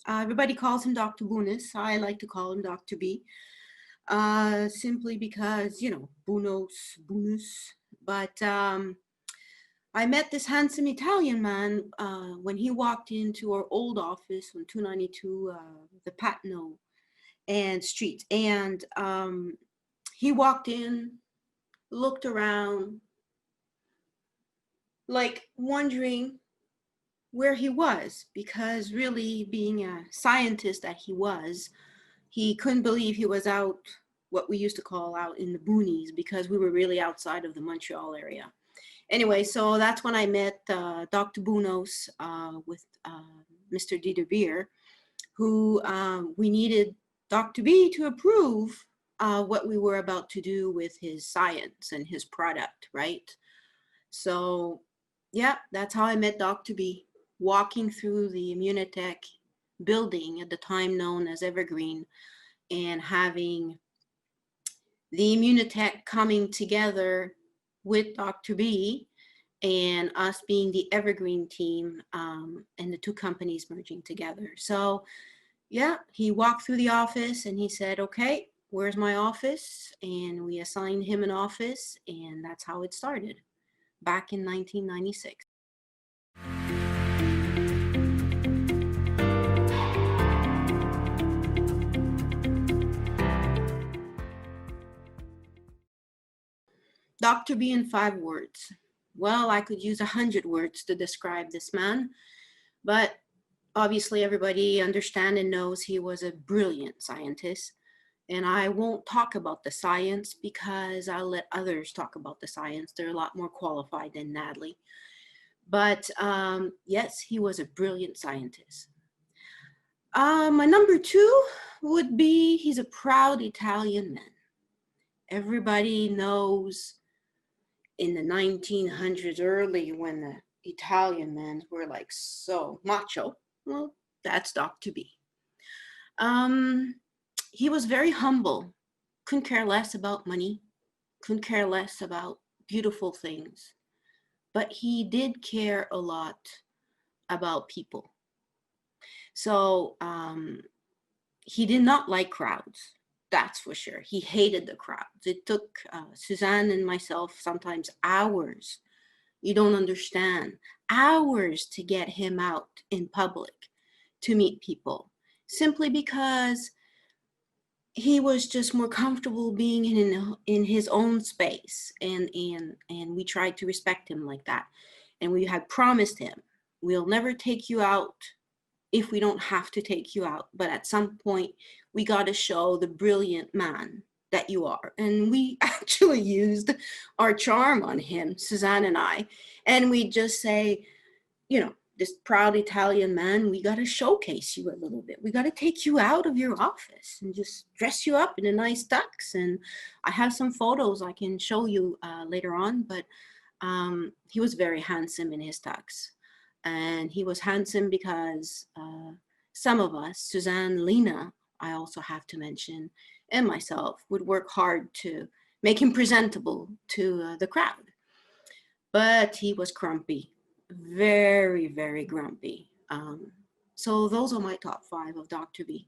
Everybody calls him Dr. Bounous. I like to call him Dr. B, simply because, you know, Bounous. But I met this handsome Italian man when he walked into our old office on 292 the Patno and Street. And he walked in, looked around, like wondering where he was, because really being a scientist that he couldn't believe he was out, what we used to call out in the boonies, because we were really outside of the Montreal area. Anyway, so that's when I met Dr. Bounous with Mr. Diderbier, who we needed Dr. B to approve what we were about to do with his science and his product, right? So yeah, that's how I met Dr. B, walking through the Immunotec building at the time known as Evergreen, and having the Immunotec coming together with Dr. B and us being the Evergreen team, and the two companies merging together. So yeah, he walked through the office and he said, okay, where's my office? And we assigned him an office, and that's how it started back in 1996. Dr. B in 5 words. Well, I could use 100 words to describe this man, but obviously everybody understands and knows he was a brilliant scientist. And I won't talk about the science because I'll let others talk about the science. They're a lot more qualified than Nathalie. But yes, he was a brilliant scientist. My number 2 would be he's a proud Italian man. Everybody knows in the 1900s early, when the Italian men were like so macho, well, that's Dr. B. He was very humble, couldn't care less about money, couldn't care less about beautiful things, but he did care a lot about people. So he did not like crowds. That's for sure. He hated the crowds. It took Suzanne and myself sometimes hours, you don't understand, hours to get him out in public to meet people, simply because he was just more comfortable being in his own space, and we tried to respect him like that. And we had promised him, we'll never take you out if we don't have to take you out, but at some point we got to show the brilliant man that you are. And we actually used our charm on him, Suzanne and I, and we just say, you know, this proud Italian man, we got to showcase you a little bit. We got to take you out of your office and just dress you up in a nice tux. And I have some photos I can show you later on, but he was very handsome in his tux. And he was handsome because some of us, Suzanne, Lena, I also have to mention, and myself, would work hard to make him presentable to the crowd. But he was grumpy, very, very grumpy. So those are my top 5 of Dr. B.